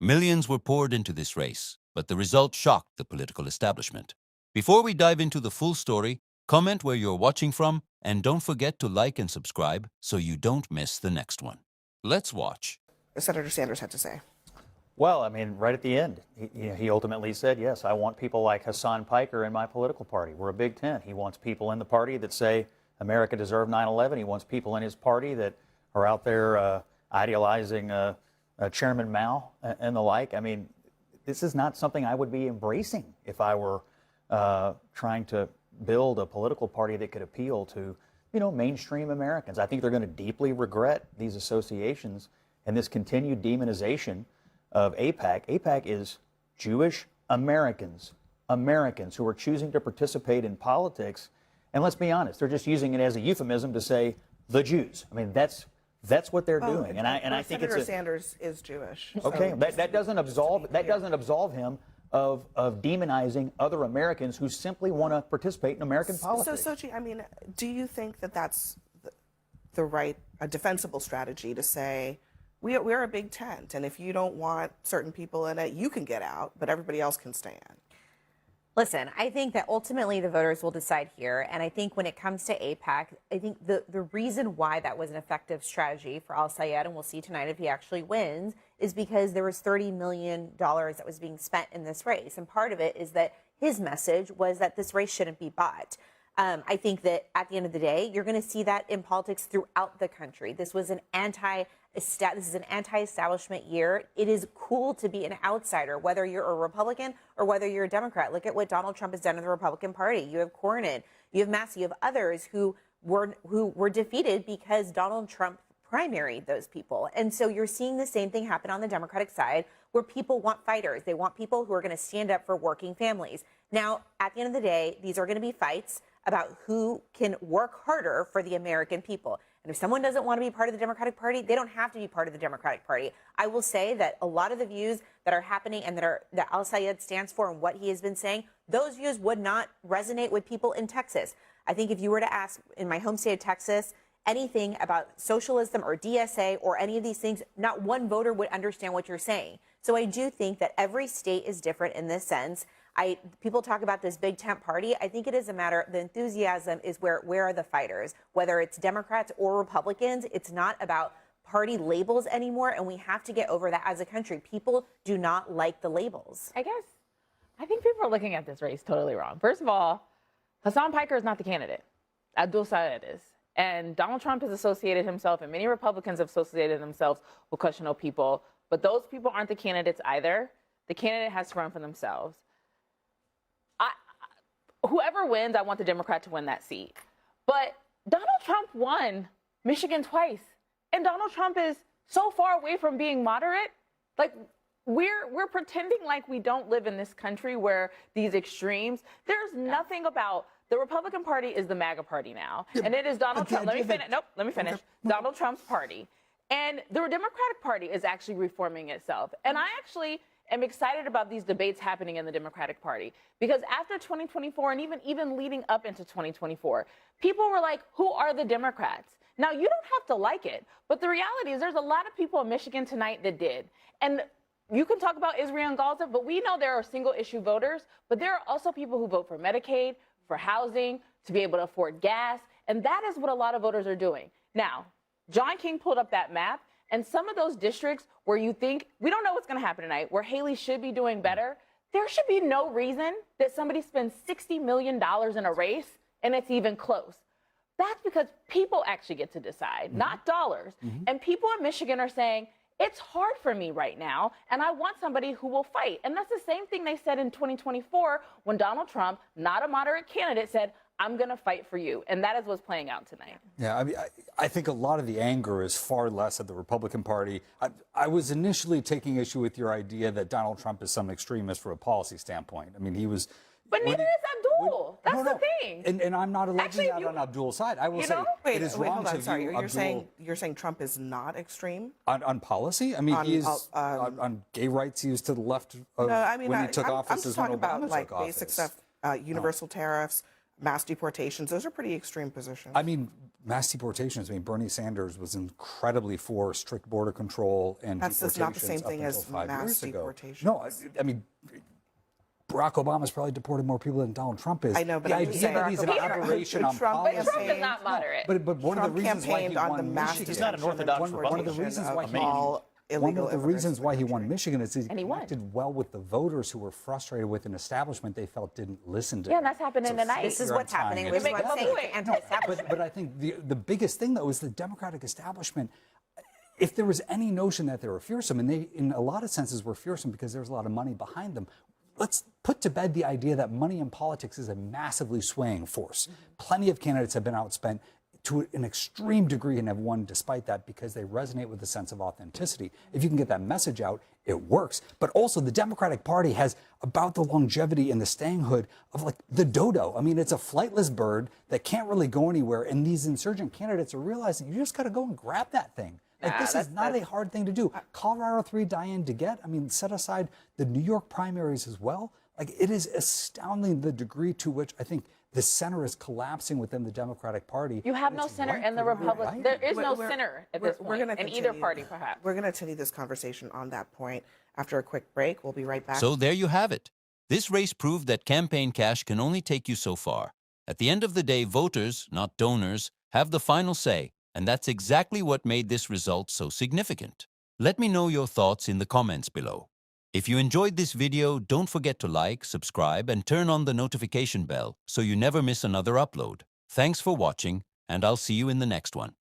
Millions were poured into this race, but the result shocked the political establishment. Before we dive into the full story, comment where you're watching from, and don't forget to like and subscribe so you don't miss the next one. Let's watch. Senator Sanders had to say. Well, I mean, right at the end, he ultimately said, yes, I want people like Hassan Piker in my political party. We're a big tent. He wants people in the party that say America deserved 9/11. He wants people in his party that are out there idealizing Chairman Mao and the like. I mean, this is not something I would be embracing if I were trying to build a political party that could appeal to, mainstream Americans. I think they're going to deeply regret these associations and this continued demonization of AIPAC. AIPAC is Jewish Americans who are choosing to participate in politics. And let's be honest, they're just using it as a euphemism to say the Jews. I mean, that's what they're doing. And I think Senator Sanders is Jewish. Okay, so that doesn't absolve him of demonizing other Americans who simply want to participate in American politics. So Sochi, I mean, do you think that that's a defensible strategy to say, we're a big tent, and if you don't want certain people in it, you can get out, but everybody else can stand? Listen, I think that ultimately the voters will decide here. And I think when it comes to AIPAC, I think the reason why that was an effective strategy for al-Sayed, and we'll see tonight if he actually wins, is because there was $30 million that was being spent in this race. And part of it is that his message was that this race shouldn't be bought. I think that at the end of the day, you're going to see that in politics throughout the country. This was an anti-establishment year. It is cool to be an outsider, whether you're a Republican or whether you're a Democrat. Look at what Donald Trump has done in the Republican Party. You have Cornyn, you have Massey, you have others who were defeated because Donald Trump primaried those people. And so you're seeing the same thing happen on the Democratic side, where people want fighters. They want people who are going to stand up for working families. Now, at the end of the day, these are going to be fights about who can work harder for the American people. And if someone doesn't want to be part of the Democratic Party, they don't have to be part of the Democratic Party. I will say that a lot of the views that are happening and that al-Sayed stands for and what he has been saying, those views would not resonate with people in Texas. I think if you were to ask in my home state of Texas anything about socialism or DSA or any of these things, not one voter would understand what you're saying. So I do think that every state is different in this sense. People talk about this big tent party. I think it is a matter, the enthusiasm is where are the fighters, whether it's Democrats or Republicans. It's not about party labels anymore, and we have to get over that as a country. People do not like the labels. I think people are looking at this race totally wrong. First of all, Hassan Piker is not the candidate. Abdul Sayed is. And Donald Trump has associated himself, and many Republicans have associated themselves with questionable people, but those people aren't the candidates either. The candidate has to run for themselves. Whoever wins, I want the Democrat to win that seat. But Donald Trump won Michigan twice. And Donald Trump is so far away from being moderate. Like, we're pretending like we don't live in this country where these extremes, there's nothing about, the Republican Party is the MAGA party now. Yeah, and it is Donald Trump. Let me finish. Donald Trump's party. And the Democratic Party is actually reforming itself. And I actually am excited about these debates happening in the Democratic Party, because after 2024 and even leading up into 2024, people were like, who are the Democrats? Now, you don't have to like it, but the reality is there's a lot of people in Michigan tonight that did. And you can talk about Israel and Gaza, but we know there are single issue voters, but there are also people who vote for Medicaid, for housing, to be able to afford gas. And that is what a lot of voters are doing. Now, John King pulled up that map. And some of those districts where you think, we don't know what's going to happen tonight, where Haley should be doing better, there should be no reason that somebody spends $60 million in a race and it's even close. That's because people actually get to decide, not dollars. And people in Michigan are saying, it's hard for me right now, and I want somebody who will fight. And that's the same thing they said in 2024 when Donald Trump, not a moderate candidate, said, I'm going to fight for you. And that is what's playing out tonight. Yeah, I mean, I think a lot of the anger is far less at the Republican Party. I was initially taking issue with your idea that Donald Trump is some extremist from a policy standpoint. I mean, he was... But neither is Abdul. That's the thing. And I'm not alleging that on Abdul's side. I will say it is wrong to view Abdul... You're saying Trump is not extreme? On policy? I mean, he is... on gay rights, he was to the left of when he took office as when Obama took office. Basic stuff, universal tariffs, mass deportations. Those are pretty extreme positions. I mean, mass deportations. I mean, Bernie Sanders was incredibly for strict border control and That's deportations not the same thing up as until 5 mass years ago. deportations. No, I mean, Barack Obama's probably deported more people than Donald Trump is. I know, but the I'm idea just saying that he's an Trump- aberration on Trump policy. But Trump is not moderate. But one of the Trump reasons why he campaigned on the won mass Michigan. He's not an Orthodox One of the Republican. reasons why he all one illegal of the immigrants reasons in the why he won country. Michigan is he And he won. connected well with the voters who were frustrated with an establishment they felt didn't listen to Yeah, him. and that's happening tonight. This is You're what's untying happening. it. This is You're what I'm making saying. a point. Anti-establishment. But I think the biggest thing, though, is the Democratic establishment. If there was any notion that they were fearsome, and they, in a lot of senses, were fearsome because there was a lot of money behind them, let's put to bed the idea that money in politics is a massively swaying force. Plenty of candidates have been outspent to an extreme degree and have won despite that because they resonate with a sense of authenticity. If you can get that message out, it works. But also the Democratic Party has about the longevity and the stayinghood of like the dodo. I mean, it's a flightless bird that can't really go anywhere. And these insurgent candidates are realizing you just got to go and grab that thing. Like, this is not a hard thing to do. Colorado 3, Diane DeGette, I mean, set aside the New York primaries as well. Like, it is astounding the degree to which I think the center is collapsing within the Democratic Party. You have And no it's center right in the for Republic. right. There is no We're- center at we're- this we're point gonna in either continue. party, perhaps. We're going to continue this conversation on that point after a quick break. We'll be right back. So there you have it. This race proved that campaign cash can only take you so far. At the end of the day, voters, not donors, have the final say, and that's exactly what made this result so significant. Let me know your thoughts in the comments below. If you enjoyed this video, don't forget to like, subscribe, and turn on the notification bell so you never miss another upload. Thanks for watching, and I'll see you in the next one.